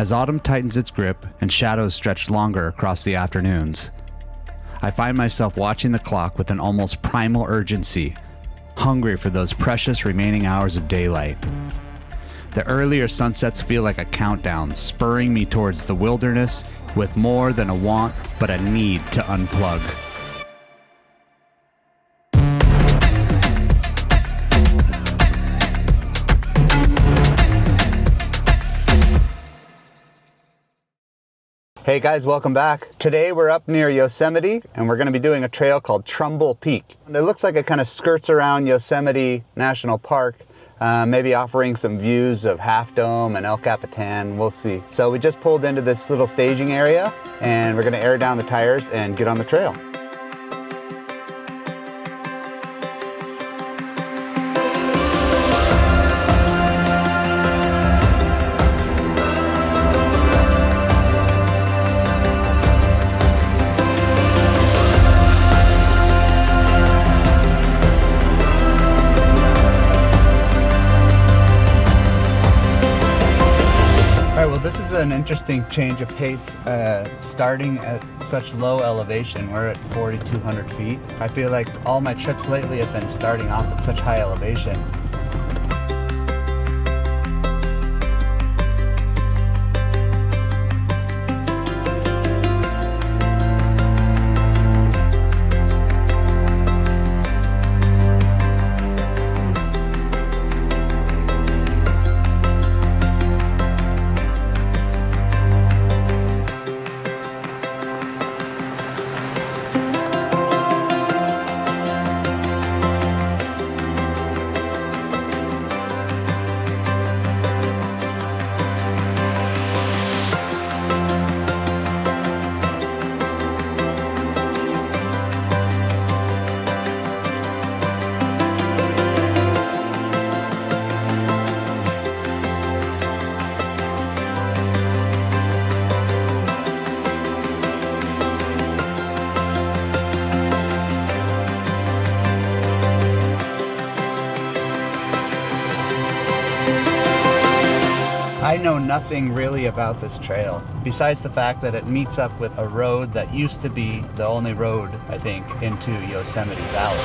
As autumn tightens its grip and shadows stretch longer across the afternoons, I find myself watching the clock with an almost primal urgency, hungry for those precious remaining hours of daylight. The earlier sunsets feel like a countdown, spurring me towards the wilderness with more than a want, but a need to unplug. Hey guys, welcome back. Today we're up near Yosemite and we're going to be doing a trail called Trumbull Peak. And it looks like it kind of skirts around Yosemite National Park, maybe offering some views of Half Dome and El Capitan, we'll see. So we just pulled into this little staging area and we're going to air down the tires and get on the trail. This is an interesting change of pace, starting at such low elevation. We're at 4,200 feet. I feel like all my trips lately have been starting off at such high elevation. I know nothing really about this trail, besides the fact that it meets up with a road that used to be the only road, I think, into Yosemite Valley.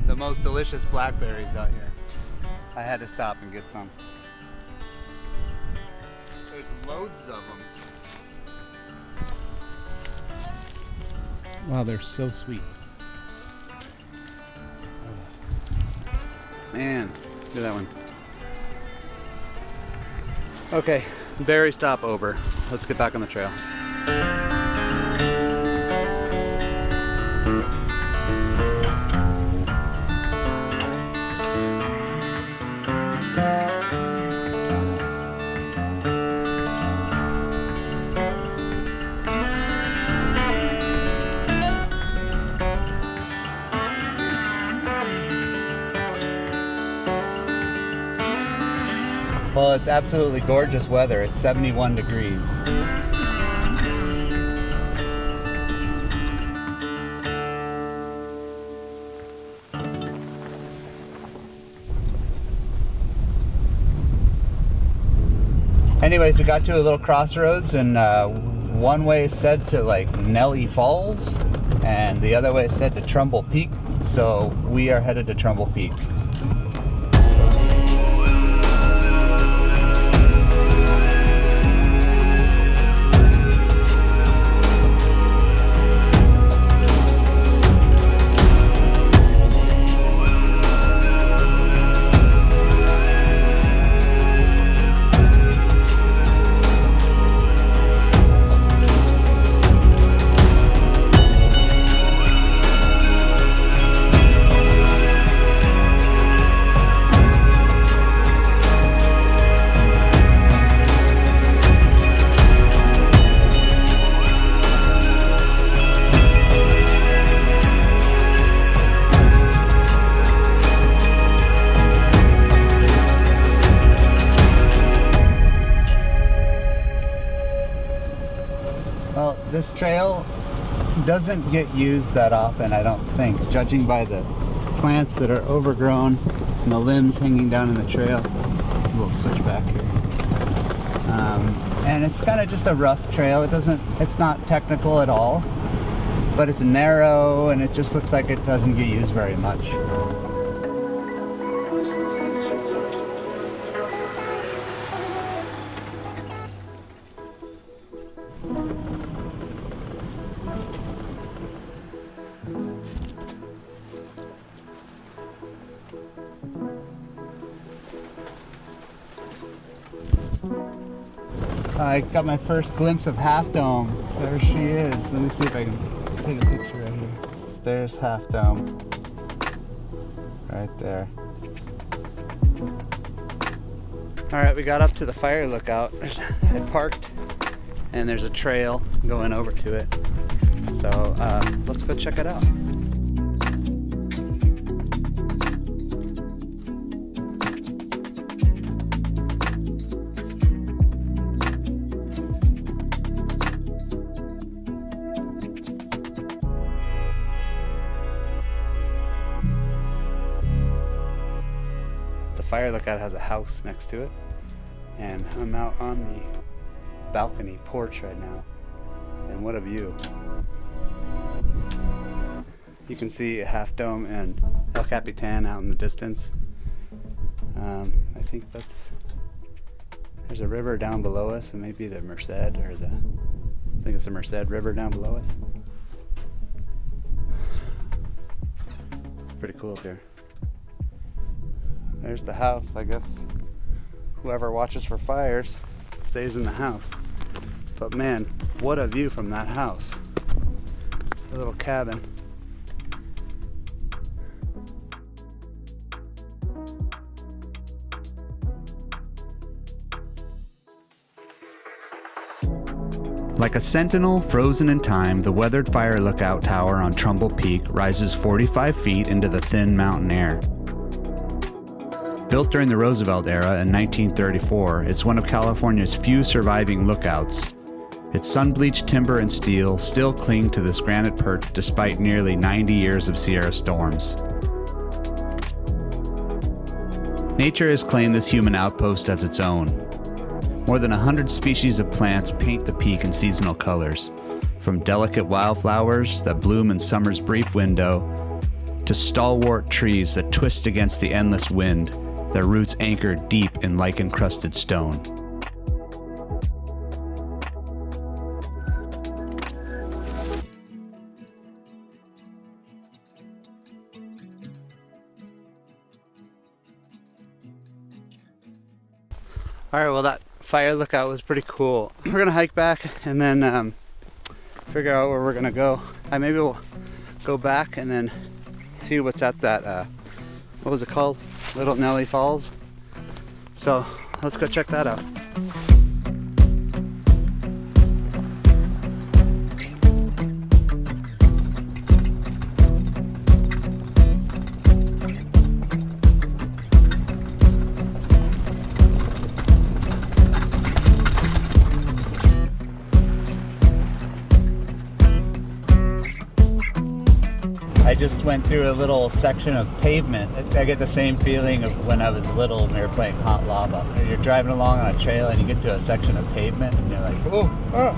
The most delicious blackberries out here. I had to stop and get some. There's loads of them. Wow, they're so sweet. Man, look at that one. Okay, berry stop over. Let's get back on the trail. Well, it's absolutely gorgeous weather. It's 71 degrees. Anyways, we got to a little crossroads, and one way said to like Nelly Falls, and the other way said to Trumbull Peak. So we are headed to Trumbull Peak. Well, this trail doesn't get used that often, I don't think, judging by the plants that are overgrown and the limbs hanging down in the trail. There's a little switchback here. And it's kind of just a rough trail. It's not technical at all, but it's narrow and it just looks like it doesn't get used very much. I got my first glimpse of Half Dome. There she is. Let me see if I can take a picture right here. There's Half Dome. Right there. Alright, we got up to the fire lookout. I parked and there's a trail going over to it. So let's go check it out. Fire lookout has a house next to it, and I'm out on the balcony porch right now, and what a view. You can see Half Dome and El Capitan out in the distance. I think there's a river down below us, and maybe the Merced, or I think it's the Merced River down below us. It's pretty cool up here. There's the house. I guess whoever watches for fires stays in the house. But man, what a view from that house. A little cabin. Like a sentinel frozen in time, the weathered fire lookout tower on Trumbull Peak rises 45 feet into the thin mountain air. Built during the Roosevelt era in 1934, it's one of California's few surviving lookouts. Its sun-bleached timber and steel still cling to this granite perch despite nearly 90 years of Sierra storms. Nature has claimed this human outpost as its own. More than 100 species of plants paint the peak in seasonal colors, from delicate wildflowers that bloom in summer's brief window to stalwart trees that twist against the endless wind, their roots anchored deep in lichen-crusted stone. Alright, well that fire lookout was pretty cool. We're gonna hike back and then figure out where we're gonna go. Maybe we'll go back and then see what's at that, what was it called? Little Nelly Falls. So let's go check that out. I just went through a little section of pavement. I get the same feeling of when I was little and we were playing Hot Lava. You're driving along on a trail and you get to a section of pavement and you're like, oh,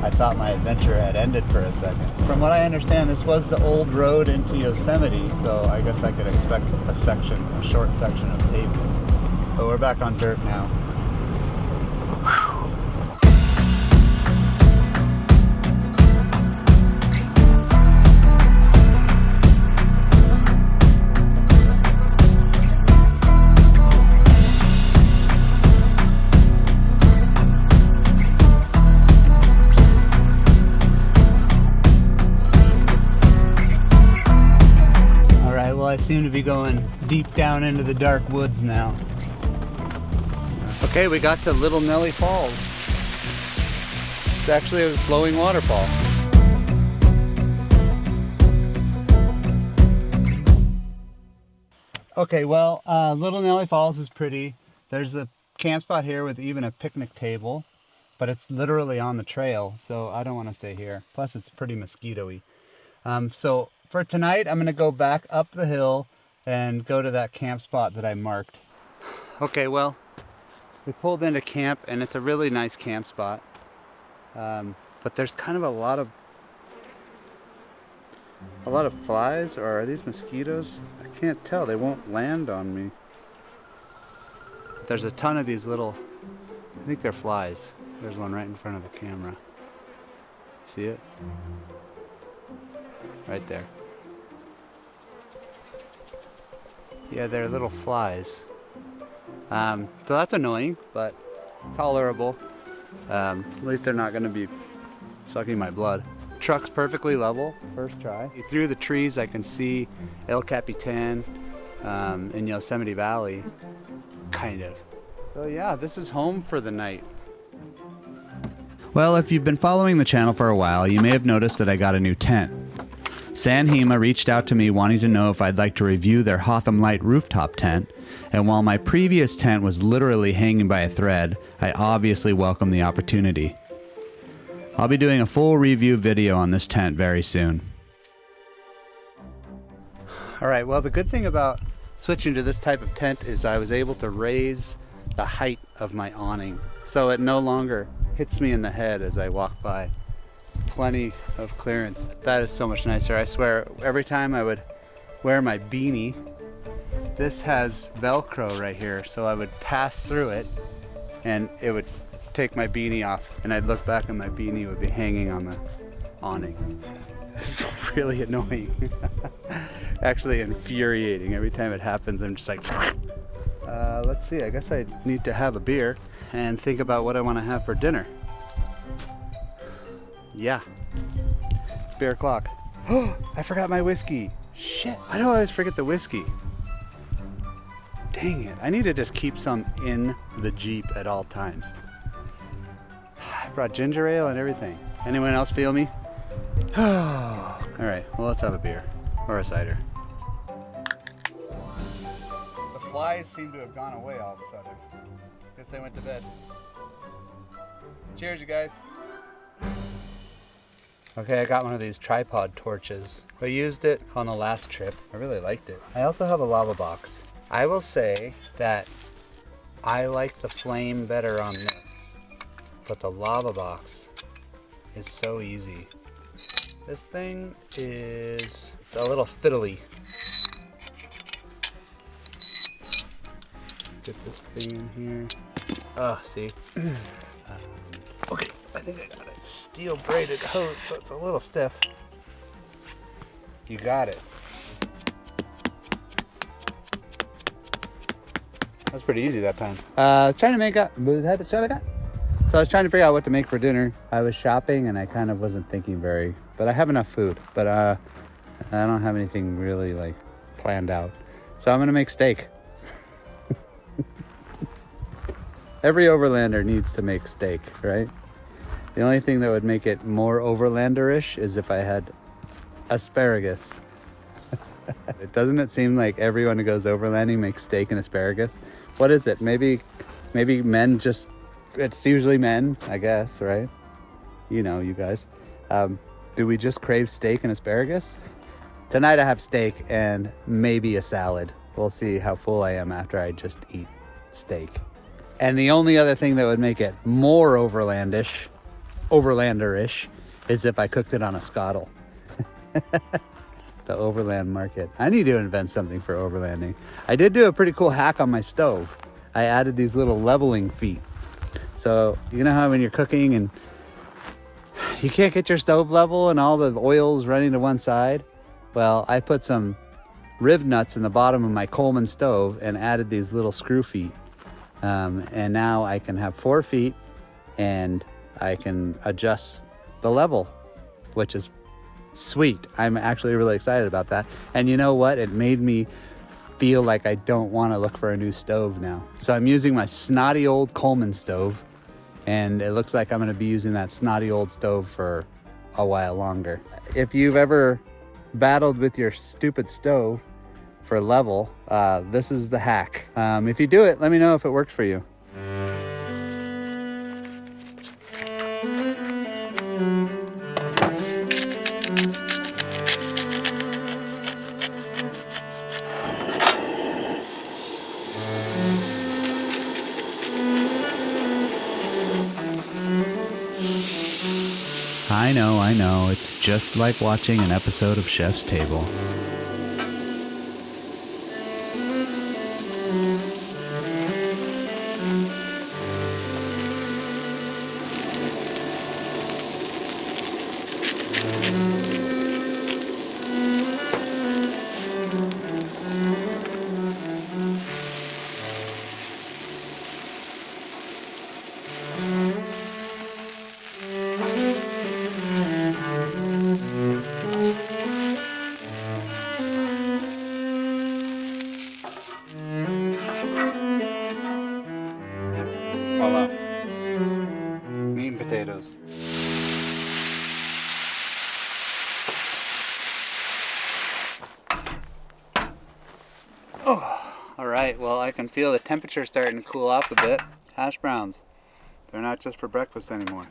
I thought my adventure had ended for a second. From what I understand, this was the old road into Yosemite, so I guess I could expect a short section of pavement. But we're back on dirt now. I seem to be going deep down into the dark woods now. Okay, we got to Little Nelly Falls. It's actually a flowing waterfall. Okay, well, Little Nelly Falls is pretty. There's a camp spot here with even a picnic table, but it's literally on the trail, so I don't want to stay here. Plus, it's pretty mosquito-y. So for tonight, I'm going to go back up the hill and go to that camp spot that I marked. Okay, well, we pulled into camp, and it's a really nice camp spot. But there's kind of a lot of flies, or are these mosquitoes? I can't tell. They won't land on me. There's a ton of these little, I think they're flies. There's one right in front of the camera. See it? Right there. Yeah, they're little flies. So that's annoying, but tolerable. At least they're not going to be sucking my blood. Truck's perfectly level, first try. Through the trees I can see El Capitan in Yosemite Valley, kind of. So yeah, this is home for the night. Well, if you've been following the channel for a while, you may have noticed that I got a new tent. Sanhema reached out to me wanting to know if I'd like to review their Hotham Light rooftop tent, and while my previous tent was literally hanging by a thread, I obviously welcomed the opportunity. I'll be doing a full review video on this tent very soon. Alright, well, the good thing about switching to this type of tent is I was able to raise the height of my awning, so it no longer hits me in the head as I walk by. Plenty of clearance. That is so much nicer. I swear, every time I would wear my beanie, this has Velcro right here, so I would pass through it and it would take my beanie off, and I'd look back and my beanie would be hanging on the awning. It's really annoying. Actually infuriating. Every time it happens, I'm just like, let's see, I guess I need to have a beer and think about what I want to have for dinner. Yeah, it's beer o'clock. Oh, I forgot my whiskey. Shit, I don't always forget the whiskey. Dang it, I need to just keep some in the Jeep at all times. I brought ginger ale and everything. Anyone else feel me? All right, well, let's have a beer or a cider. The flies seem to have gone away all of a sudden. Guess they went to bed. Cheers, you guys. Okay, I got one of these tripod torches. I used it on the last trip. I really liked it. I also have a lava box. I will say that I like the flame better on this, but the lava box is so easy. This thing is a little fiddly. Get this thing in here. Oh, see? Okay, I think I got it. Steel braided hose, so it's a little stiff. You got it. That's pretty easy that time. I was trying to make up. So I was trying to figure out what to make for dinner. I was shopping and I kind of wasn't thinking but I have enough food, but I don't have anything really like planned out. So I'm gonna make steak. Every overlander needs to make steak, right? The only thing that would make it more overlanderish is if I had asparagus. Doesn't it seem like everyone who goes overlanding makes steak and asparagus? What is it? Maybe men just, it's usually men, I guess, right? You know, you guys. Do we just crave steak and asparagus? Tonight I have steak and maybe a salad. We'll see how full I am after I just eat steak. And the only other thing that would make it more overlanderish, is if I cooked it on a scuttle. The overland market. I need to invent something for overlanding. I did do a pretty cool hack on my stove. I added these little leveling feet. So you know how when you're cooking and you can't get your stove level and all the oil's running to one side? Well, I put some riv nuts in the bottom of my Coleman stove and added these little screw feet. And now I can have 4 feet and I can adjust the level, which is sweet. I'm actually really excited about that. And you know what? It made me feel like I don't want to look for a new stove now. So I'm using my snotty old Coleman stove, and it looks like I'm going to be using that snotty old stove for a while longer. If you've ever battled with your stupid stove for level, this is the hack. If you do it, let me know if it works for you. I know, it's just like watching an episode of Chef's Table. Voila. Meat and potatoes. Oh, all right. Well, I can feel the temperature starting to cool off a bit. Hash browns. They're not just for breakfast anymore.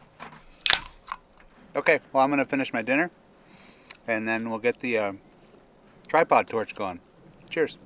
Okay, well, I'm going to finish my dinner, and then we'll get the tripod torch going. Cheers.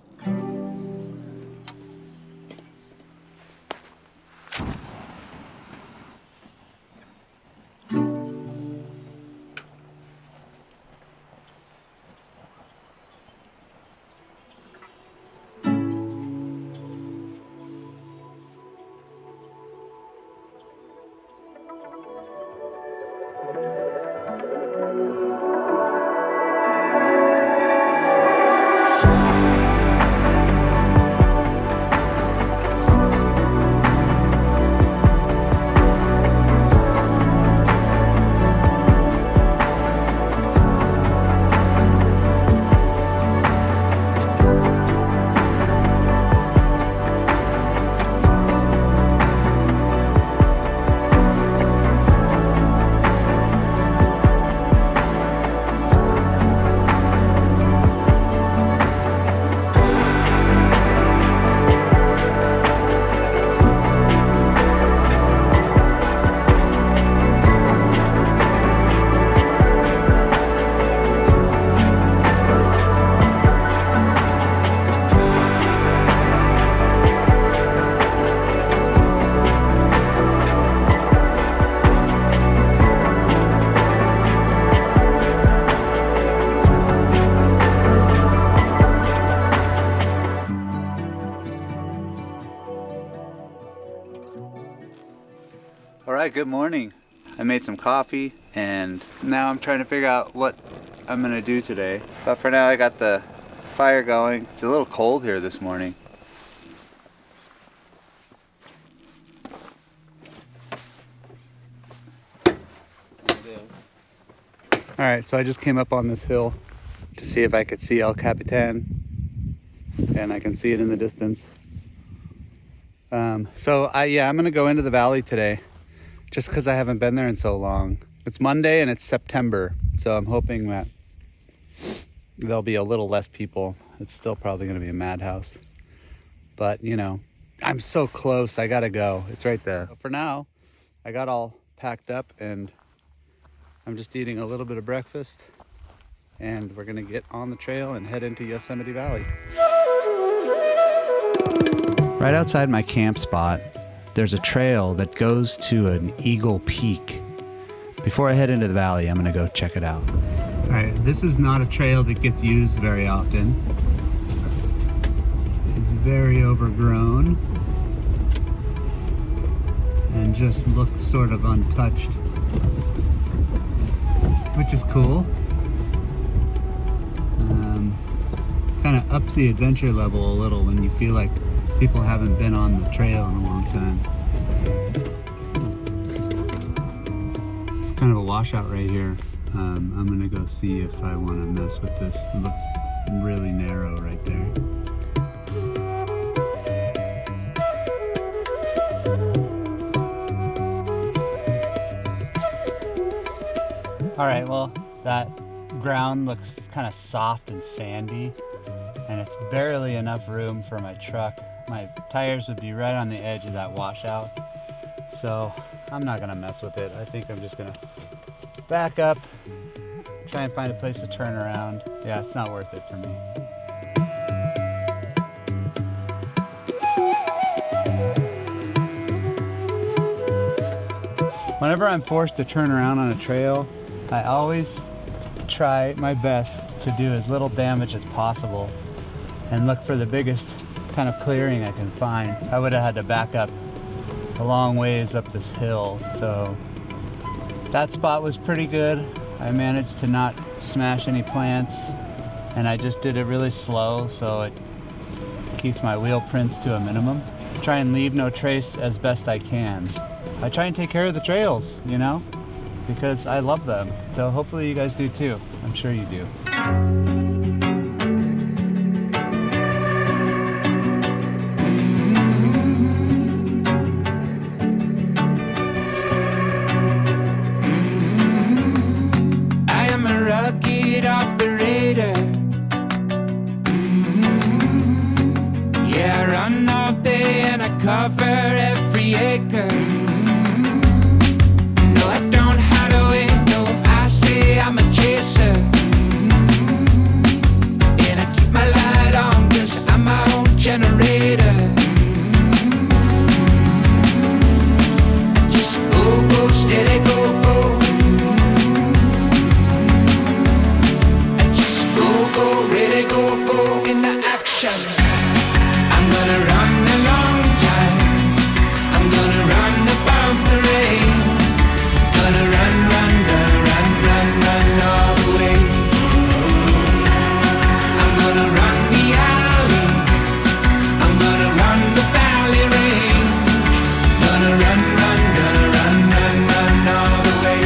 Alright, good morning. I made some coffee and now I'm trying to figure out what I'm gonna do today. But for now I got the fire going. It's a little cold here this morning. Alright, so I just came up on this hill to see if I could see El Capitan, and I can see it in the distance. I'm gonna go into the valley today just because I haven't been there in so long. It's Monday and it's September, so I'm hoping that there'll be a little less people. It's still probably gonna be a madhouse, but you know, I'm so close, I gotta go. It's right there. For now, I got all packed up and I'm just eating a little bit of breakfast and we're gonna get on the trail and head into Yosemite Valley. Right outside my camp spot, there's a trail that goes to an Eagle Peak. Before I head into the valley, I'm gonna go check it out. All right, this is not a trail that gets used very often. It's very overgrown and just looks sort of untouched, which is cool. Kind of ups the adventure level a little when you feel like people haven't been on the trail in a long time. It's kind of a washout right here. I'm gonna go see if I want to mess with this. It looks really narrow right there. All right, well, that ground looks kind of soft and sandy, and it's barely enough room for my truck. My tires would be right on the edge of that washout, so I'm not gonna mess with it. I think I'm just gonna back up, try and find a place to turn around. Yeah, it's not worth it for me. Whenever I'm forced to turn around on a trail, I always try my best to do as little damage as possible and look for the biggest kind of clearing I can find. I would have had to back up a long ways up this hill, so that spot was pretty good. I managed to not smash any plants, and I just did it really slow so it keeps my wheel prints to a minimum. Try and leave no trace as best I can. I try and take care of the trails, you know, because I love them. So hopefully you guys do too. I'm sure you do. I am a rugged operator. Yeah, I run all day and I cover every acre. No, I don't hide away, no, I say I'm a chaser. And I keep my light on cause I'm my own generator. I just go, go, steady, go, go. I just go, go, ready, go, go, into action. I'm gonna run a long time. I'm gonna run above the rain. Gonna run, run, gonna run, run, run all the way. I'm gonna run the alley. I'm gonna run the valley range. Gonna run, run, gonna run, run, run all the way.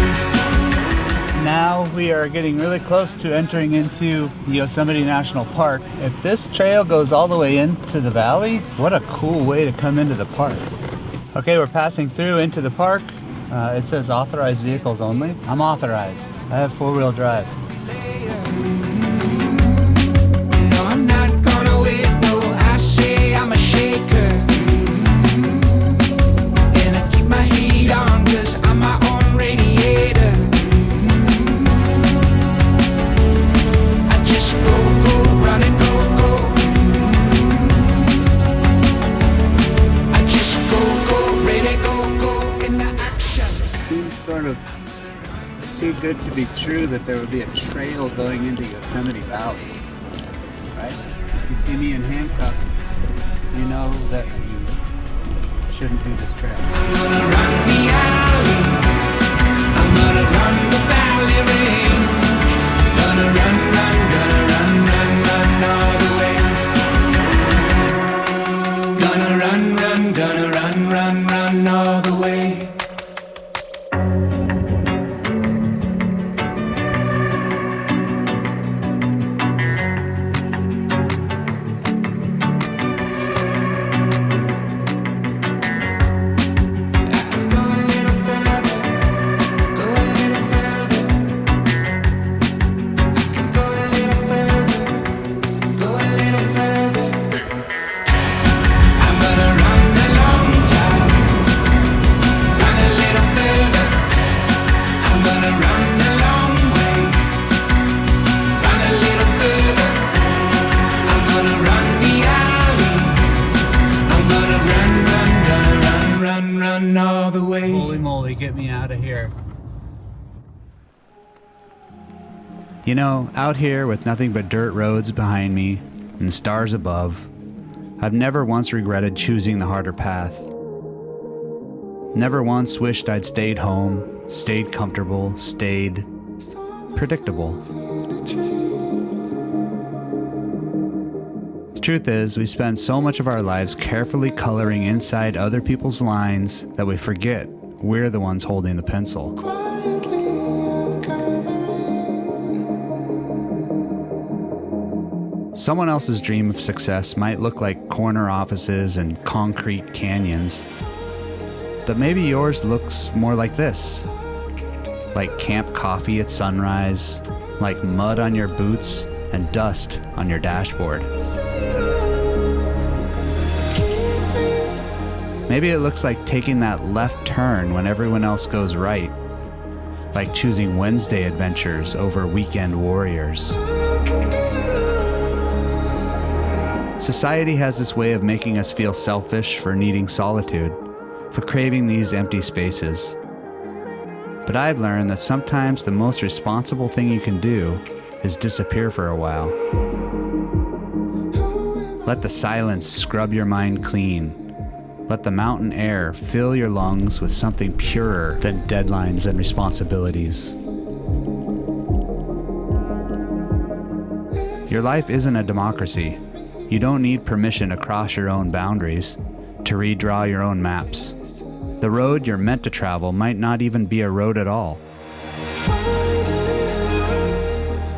Now we are getting really close to entering into Yosemite National Park. If this trail goes all the way into the valley, what a cool way to come into the park. Okay, we're passing through into the park. It says authorized vehicles only. I'm authorized. I have four-wheel drive. No, I'm not gonna wait, no, I say I'm a shaker. And I keep my heat on cause I'm my own radiator. I just go, go, run and go, go. I just go, go, ready, go, go, into action. Seems sort of too good to be true that there would be a trail going into Yosemite Valley, right? If you see me in handcuffs, you know that you shouldn't do this trail. I'm gonna run the alley. I'm gonna run the valley range. Gonna run, run, gonna run, run, run all the way. Gonna run, run, gonna run, run, run all the way. I could go a out of here. You know, out here with nothing but dirt roads behind me and stars above, I've never once regretted choosing the harder path. Never once wished I'd stayed home, stayed comfortable, stayed predictable. The truth is, we spend so much of our lives carefully coloring inside other people's lines that we forget we're the ones holding the pencil. Someone else's dream of success might look like corner offices and concrete canyons, but maybe yours looks more like this. Like camp coffee at sunrise, like mud on your boots and dust on your dashboard. Maybe it looks like taking that left turn when everyone else goes right, like choosing Wednesday adventures over weekend warriors. Society has this way of making us feel selfish for needing solitude, for craving these empty spaces. But I've learned that sometimes the most responsible thing you can do is disappear for a while. Let the silence scrub your mind clean. Let the mountain air fill your lungs with something purer than deadlines and responsibilities. Your life isn't a democracy. You don't need permission to cross your own boundaries, to redraw your own maps. The road you're meant to travel might not even be a road at all.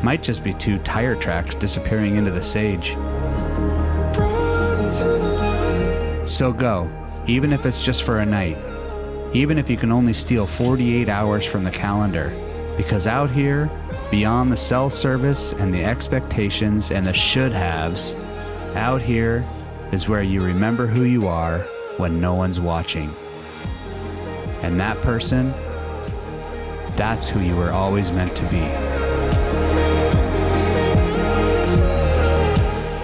Might just be two tire tracks disappearing into the sage. So go, even if it's just for a night. Even if you can only steal 48 hours from the calendar. Because out here, beyond the cell service and the expectations and the should-haves, out here is where you remember who you are when no one's watching. And that person, that's who you were always meant to be.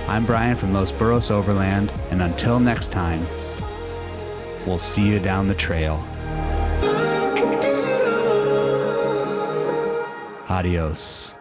I'm Brian from Los Burros Overland, and until next time, we'll see you down the trail. Adios.